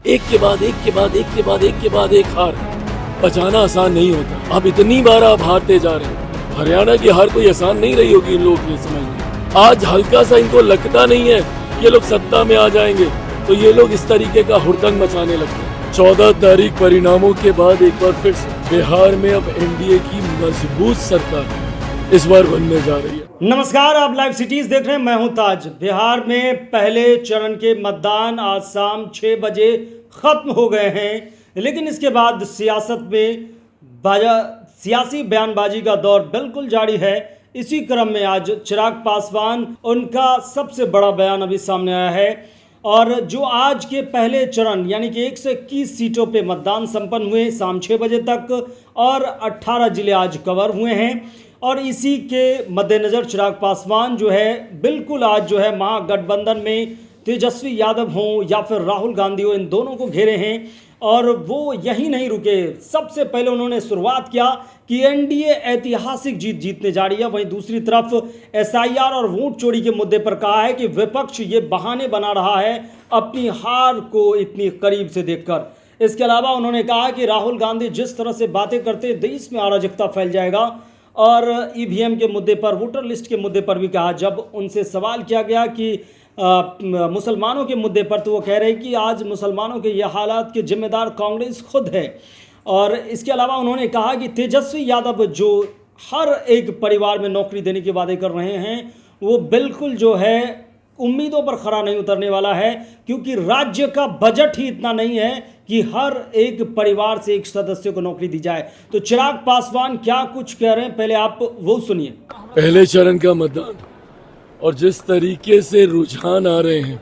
एक के बाद एक के बाद एक के बाद एक के बाद एक हार बचाना आसान नहीं होता। अब इतनी बार आप हारते जा रहे हैं। हरियाणा की हार कोई आसान नहीं रही होगी इन लोगों के लिए समझ। आज हल्का सा इनको लगता नहीं है ये लोग सत्ता में आ जाएंगे तो ये लोग इस तरीके का हुड़दंग मचाने लगते हैं। 14 तारीख परिणामों के बाद एक बार फिर से बिहार में अब एनडीए की मजबूत सरकार इस बार बनने जा रही है। नमस्कार, आप लाइव सिटीज देख रहे हैं, मैं हूं ताज। बिहार में पहले चरण के मतदान आज शाम 6 बजे खत्म हो गए हैं, लेकिन इसके बाद सियासत में सियासी बयानबाजी का दौर बिल्कुल जारी है। इसी क्रम में आज चिराग पासवान, उनका सबसे बड़ा बयान अभी सामने आया है और जो आज के पहले चरण यानी कि 121 सीटों पे मतदान संपन्न हुए शाम 6 बजे तक और 18 जिले आज कवर हुए हैं। और इसी के मद्देनज़र चिराग पासवान जो है बिल्कुल आज जो है महागठबंधन में तेजस्वी यादव हों या फिर राहुल गांधी हो, इन दोनों को घेरे हैं। और वो यही नहीं रुके, सबसे पहले उन्होंने शुरुआत किया कि एनडीए ऐतिहासिक जीत जीतने जा रही है। वहीं दूसरी तरफ एसआईआर और वोट चोरी के मुद्दे पर कहा है कि विपक्ष ये बहाने बना रहा है अपनी हार को इतनी करीब से देखकर। इसके अलावा उन्होंने कहा कि राहुल गांधी जिस तरह से बातें करते देश में अराजकता फैल जाएगा। और ईवीएम के मुद्दे पर, वोटर लिस्ट के मुद्दे पर भी कहा। जब उनसे सवाल किया गया कि मुसलमानों के मुद्दे पर, तो वो कह रहे हैं कि आज मुसलमानों के ये हालात के जिम्मेदार कांग्रेस खुद है। और इसके अलावा उन्होंने कहा कि तेजस्वी यादव जो हर एक परिवार में नौकरी देने के वादे कर रहे हैं, वो बिल्कुल जो है उम्मीदों पर खरा नहीं उतरने वाला है, क्योंकि राज्य का बजट ही इतना नहीं है कि हर एक परिवार से एक सदस्य को नौकरी दी जाए। तो चिराग पासवान क्या कुछ कह रहे हैं, पहले आप वो सुनिए। पहले चरण का मतदान और जिस तरीके से रुझान आ रहे हैं,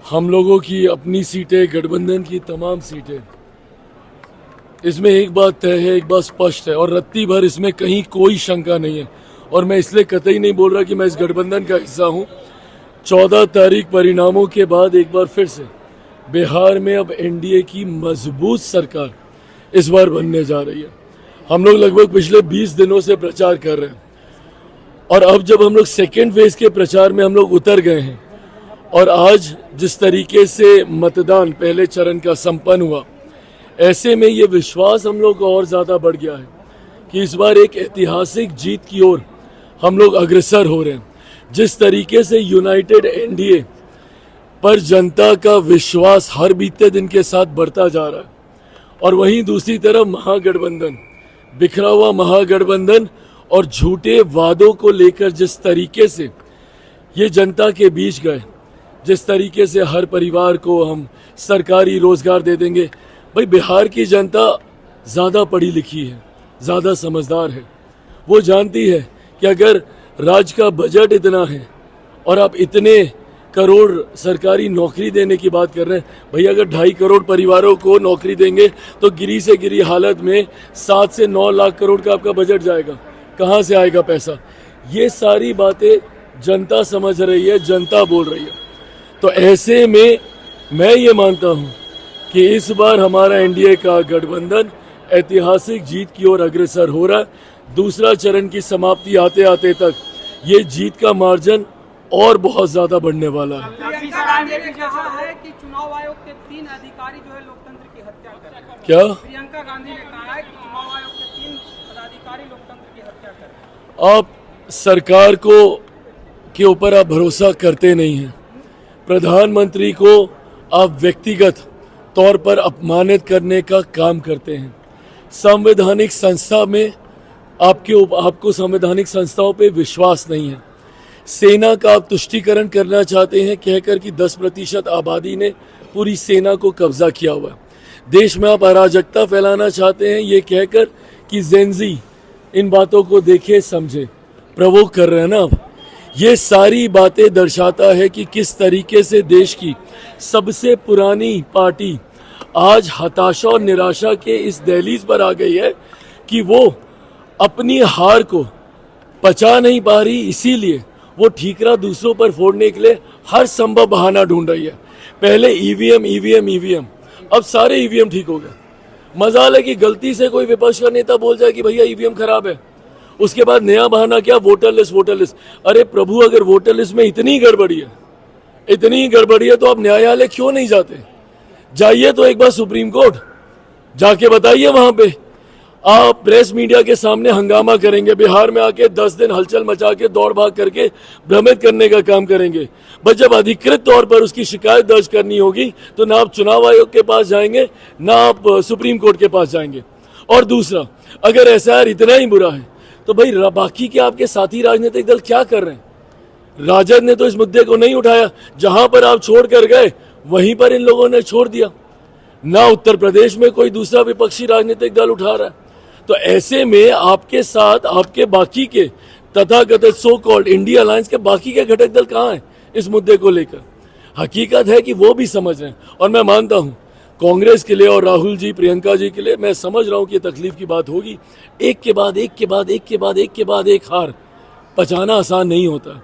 हम लोगों की अपनी सीटें, गठबंधन की तमाम सीटें, इसमें एक बात तय है, एक बात स्पष्ट है और रत्ती भर इसमें कहीं कोई शंका नहीं है। और मैं इसलिए कतई नहीं बोल रहा कि मैं इस गठबंधन का हिस्सा हूं। 14 तारीख परिणामों के बाद एक बार फिर से बिहार में अब एनडीए की मजबूत सरकार इस बार बनने जा रही है। हम लोग लगभग पिछले 20 दिनों से प्रचार कर रहे हैं और अब जब हम लोग सेकेंड फेज के प्रचार में हम लोग उतर गए हैं और आज जिस तरीके से मतदान पहले चरण का संपन्न हुआ, ऐसे में ये विश्वास हम लोग को और ज़्यादा बढ़ गया है कि इस बार एक ऐतिहासिक जीत की ओर हम लोग अग्रसर हो रहे हैं। जिस तरीके से यूनाइटेड एनडीए पर जनता का विश्वास हर बीते दिन के साथ बढ़ता जा रहा है और वहीं दूसरी तरफ महागठबंधन, बिखरा हुआ महागठबंधन और झूठे वादों को लेकर जिस तरीके से ये जनता के बीच गए, जिस तरीके से हर परिवार को हम सरकारी रोजगार दे देंगे। भाई, बिहार की जनता ज़्यादा पढ़ी लिखी है, ज़्यादा समझदार है। वो जानती है कि अगर राज्य का बजट इतना है और आप इतने करोड़ सरकारी नौकरी देने की बात कर रहे हैं, भैया अगर 2.5 करोड़ परिवारों को नौकरी देंगे तो गिरी से गिरी हालत में 7 से 9 लाख करोड़ का आपका बजट जाएगा। कहाँ से आएगा पैसा? ये सारी बातें जनता समझ रही है, जनता बोल रही है। तो ऐसे में मैं ये मानता हूँ कि इस बार हमारा एनडीए का गठबंधन ऐतिहासिक जीत की ओर अग्रसर हो रहा है। दूसरा चरण की समाप्ति आते आते तक ये जीत का मार्जिन और बहुत ज्यादा बढ़ने वाला है। प्रियंका गांधी ने कहा है कि चुनाव आयोग के 3 अधिकारी जो है लोकतंत्र की हत्या कर रहे हैं। क्या प्रियंका गांधी ने कहा है कि चुनाव आयोग के 3 पदाधिकारी लोकतंत्र की हत्या कर रहे हैं। आप सरकार के ऊपर आप भरोसा करते नहीं हैं। प्रधानमंत्री को आप व्यक्तिगत तौर पर अपमानित करने का काम करते हैं। संवैधानिक संस्था में आपको संवैधानिक संस्थाओं पे विश्वास नहीं है। सेना का आप तुष्टीकरण करना चाहते हैं कहकर कि 10% आबादी ने पूरी सेना को कब्जा किया हुआ है। देश में आप अराजकता फैलाना चाहते हैं ये कहकर कि जेनजी इन बातों को देखे समझे, प्रवोक कर रहे हैं ना आप। ये सारी बातें दर्शाता है कि किस तरीके से देश की सबसे पुरानी पार्टी आज हताशा और निराशा के इस दहलीज पर आ गई है कि वो अपनी हार को पचा नहीं पा रही, इसीलिए वो ठीकरा दूसरों पर फोड़ने के लिए हर संभव बहाना ढूंढ रही है। पहले ईवीएम, अब सारे ईवीएम ठीक हो गए। मजाल है कि गलती से कोई विपक्ष का नेता बोल जाए कि भैया ईवीएम खराब है, उसके बाद नया बहाना क्या, वोटर लिस्ट। अरे प्रभु, अगर वोटर लिस्ट में इतनी गड़बड़ी है तो आप न्यायालय क्यों नहीं जाते? जाइए तो एक बार सुप्रीम कोर्ट जाके बताइए, वहां पे आप प्रेस मीडिया के सामने हंगामा करेंगे, बिहार में आके 10 दिन हलचल मचा के दौड़ भाग करके भ्रमित करने का काम करेंगे। बस जब अधिकृत तौर पर उसकी शिकायत दर्ज करनी होगी तो ना आप चुनाव आयोग के पास जाएंगे, ना आप सुप्रीम कोर्ट के पास जाएंगे। और दूसरा, अगर एसआईआर इतना ही बुरा है तो भाई बाकी के आपके साथी राजनीतिक दल क्या कर रहे हैं? राजद ने तो इस मुद्दे को नहीं उठाया, जहां पर आप छोड़ कर गए वहीं पर इन लोगों ने छोड़ दिया। ना उत्तर प्रदेश में कोई दूसरा विपक्षी राजनीतिक दल उठा रहा है। तो ऐसे में आपके साथ आपके बाकी के तथाकथित सो कॉल्ड इंडिया अलायंस के बाकी के घटक दल कहां हैं इस मुद्दे को लेकर? हकीकत है कि वो भी समझ रहे हैं, और मैं मानता हूं कांग्रेस के लिए और राहुल जी, प्रियंका जी के लिए मैं समझ रहा हूं कि तकलीफ की बात होगी। एक के बाद एक के बाद एक के बाद एक के बाद एक हार पचाना आसान नहीं होता।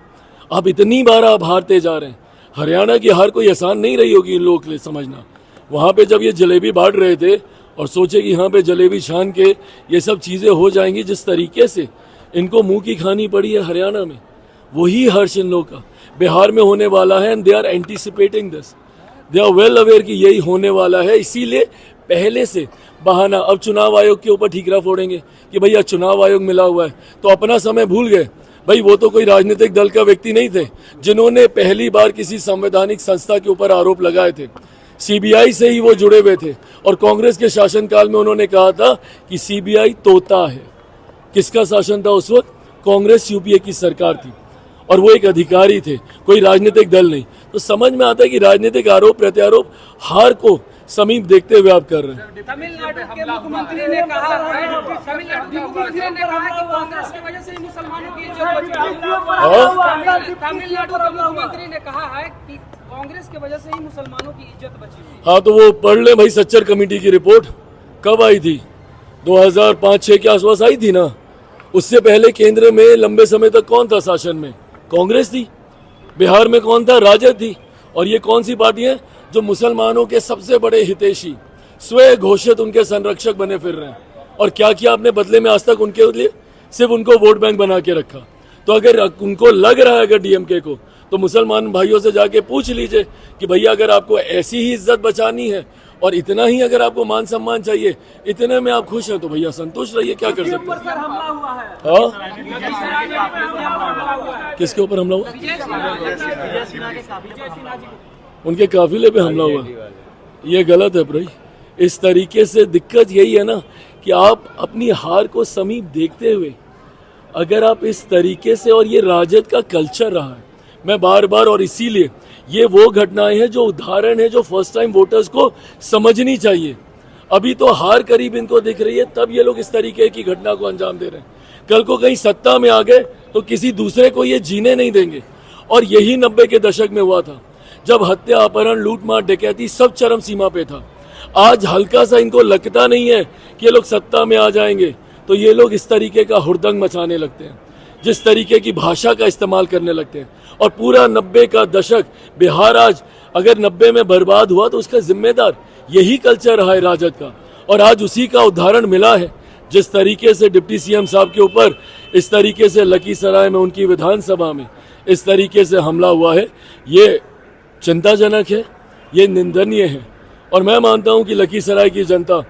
आप इतनी बार आप हारते जा रहे हैं। हरियाणा की हार कोई आसान नहीं रही होगी इन लोगों के लिए समझना। वहां पे जब ये जलेबी बांट रहे थे और सोचे कि यहाँ पे जलेबी छान के ये सब चीजें हो जाएंगी, जिस तरीके से इनको मुंह की खानी पड़ी है हरियाणा में, वही हर्ष इन लोगों का बिहार में होने वाला है। And they are anticipating this, they are well aware कि यही होने वाला है। इसीलिए पहले से बहाना, अब चुनाव आयोग के ऊपर ठीकरा फोड़ेंगे कि भैया चुनाव आयोग मिला हुआ है, तो अपना समय भूल गए। भाई वो तो कोई राजनीतिक दल का व्यक्ति नहीं थे जिन्होंने पहली बार किसी संवैधानिक संस्था के ऊपर आरोप लगाए थे। सीबीआई से ही वो जुड़े हुए थे, और कांग्रेस के शासनकाल में उन्होंने कहा था कि सीबीआई तोता है। किसका शासन था उस वक्त? कांग्रेस यूपीए की सरकार थी, और वो एक अधिकारी थे, कोई राजनीतिक दल नहीं। तो समझ में आता है कि राजनीतिक आरोप प्रत्यारोप हार को समीप देखते हुए आप कर रहे हैं। तमिलनाडु के मुख्यमंत्री ने कहा है, तमिलनाडु के मुख्यमंत्री ने कहा है कि कांग्रेस की वजह से ही मुसलमानों की इज्जत बची है। तमिलनाडु के मुख्यमंत्री ने कहा है कि कांग्रेस की वजह से ही मुसलमानों की इज्जत बची हुई। हाँ, तो वो पढ़ ले भाई, सच्चर कमेटी की रिपोर्ट कब आई थी? 2005-6 के आसपास आई थी ना। उससे पहले केंद्र में लंबे समय तक कौन था शासन में? कांग्रेस थी। बिहार में कौन था? राजद थी। और ये कौन सी पार्टी है जो मुसलमानों के सबसे बड़े हितैषी, स्वयं घोषित उनके संरक्षक बने फिर रहे हैं? और क्या किया आपने बदले में आज तक उनके लिए? सिर्फ उनको वोट बैंक बना के रखा। तो अगर उनको लग रहा है अगर डीएमके को, तो मुसलमान भाइयों से जाके पूछ लीजिए कि भैया अगर आपको ऐसी ही इज्जत बचानी है और इतना ही अगर आपको मान सम्मान चाहिए, इतने में आप खुश हैं, तो भैया संतुष्ट रहिए। क्या कर सकते हैं? हाँ, किसके ऊपर हमला हुआ? उनके काफिले पे हमला हुआ। ये गलत है भाई। इस तरीके से दिक्कत यही है ना कि आप अपनी हार को समीप देखते हुए अगर आप इस तरीके से, और ये राजद का कल्चर रहा है, मैं बार बार, और इसीलिए ये वो घटनाएं हैं जो उदाहरण है जो फर्स्ट टाइम वोटर्स को समझनी चाहिए। अभी तो हार करीब इनको दिख रही है, तब ये लोग इस तरीके की घटना को अंजाम दे रहे हैं। कल को कहीं सत्ता में आ गए तो किसी दूसरे को ये जीने नहीं देंगे। और यही 90 के दशक में हुआ था, जब हत्या, अपहरण, लूटमार, डकैती सब चरम सीमा पे था। आज हल्का सा इनको लगता नहीं है कि ये लोग सत्ता में आ जाएंगे, तो ये लोग इस तरीके का हुड़दंग मचाने लगते हैं, जिस तरीके की भाषा का इस्तेमाल करने लगते हैं। और पूरा 90 का दशक बिहार आज अगर 90 में बर्बाद हुआ तो उसका जिम्मेदार यही कल्चर रहा है राजद का। और आज उसी का उदाहरण मिला है, जिस तरीके से डिप्टी सीएम साहब के ऊपर इस तरीके से लखीसराय में उनकी विधानसभा में इस तरीके से हमला हुआ है, ये चिंताजनक है, ये निंदनीय है। और मैं मानता हूं कि लखीसराय की जनता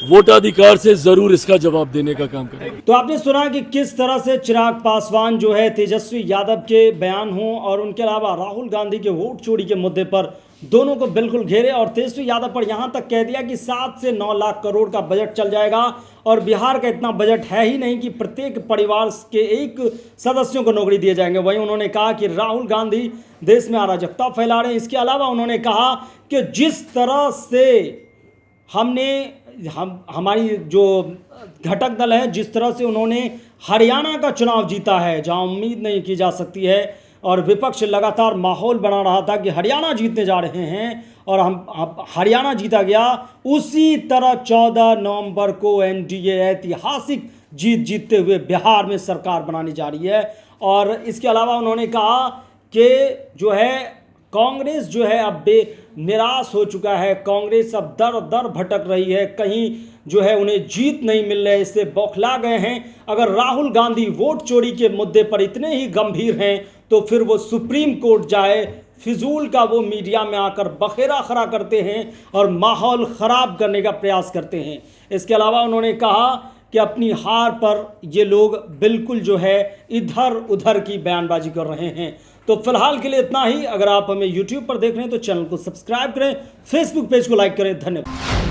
वोटाधिकार से जरूर इसका जवाब देने का काम करेगी। तो आपने सुना कि किस तरह से चिराग पासवान जो है तेजस्वी यादव के बयान हों और उनके अलावा राहुल गांधी के वोट चोरी के मुद्दे पर दोनों को बिल्कुल घेरे, और तेजस्वी यादव पर यहां तक कह दिया कि 7 से 9 लाख करोड़ का बजट चल जाएगा, और बिहार का इतना बजट है ही नहीं कि प्रत्येक परिवार के एक सदस्यों को नौकरी दिए जाएंगे। वहीं उन्होंने कहा कि राहुल गांधी देश में अराजकता फैला रहे हैं। इसके अलावा उन्होंने कहा कि जिस तरह से हमारी जो घटक दल है, जिस तरह से उन्होंने हरियाणा का चुनाव जीता है, जहां उम्मीद नहीं की जा सकती है, और विपक्ष लगातार माहौल बना रहा था कि हरियाणा जीतने जा रहे हैं, और हम हरियाणा जीता गया। उसी तरह 14 नवंबर को एनडीए ऐतिहासिक जीतते हुए बिहार में सरकार बनाने जा रही है। और इसके अलावा उन्होंने कहा कि जो है कांग्रेस जो है अब निराश हो चुका है, कांग्रेस अब दर दर भटक रही है, कहीं जो है उन्हें जीत नहीं मिल रही है, इससे बौखला गए हैं। अगर राहुल गांधी वोट चोरी के मुद्दे पर इतने ही गंभीर हैं तो फिर वो सुप्रीम कोर्ट जाए, फिजूल का वो मीडिया में आकर बखेरा खड़ा करते हैं और माहौल ख़राब करने का प्रयास करते हैं। इसके अलावा उन्होंने कहा कि अपनी हार पर ये लोग बिल्कुल जो है इधर उधर की बयानबाजी कर रहे हैं। तो फिलहाल के लिए इतना ही। अगर आप हमें YouTube पर देख रहे हैं तो चैनल को सब्सक्राइब करें, फेसबुक पेज को लाइक करें। धन्यवाद।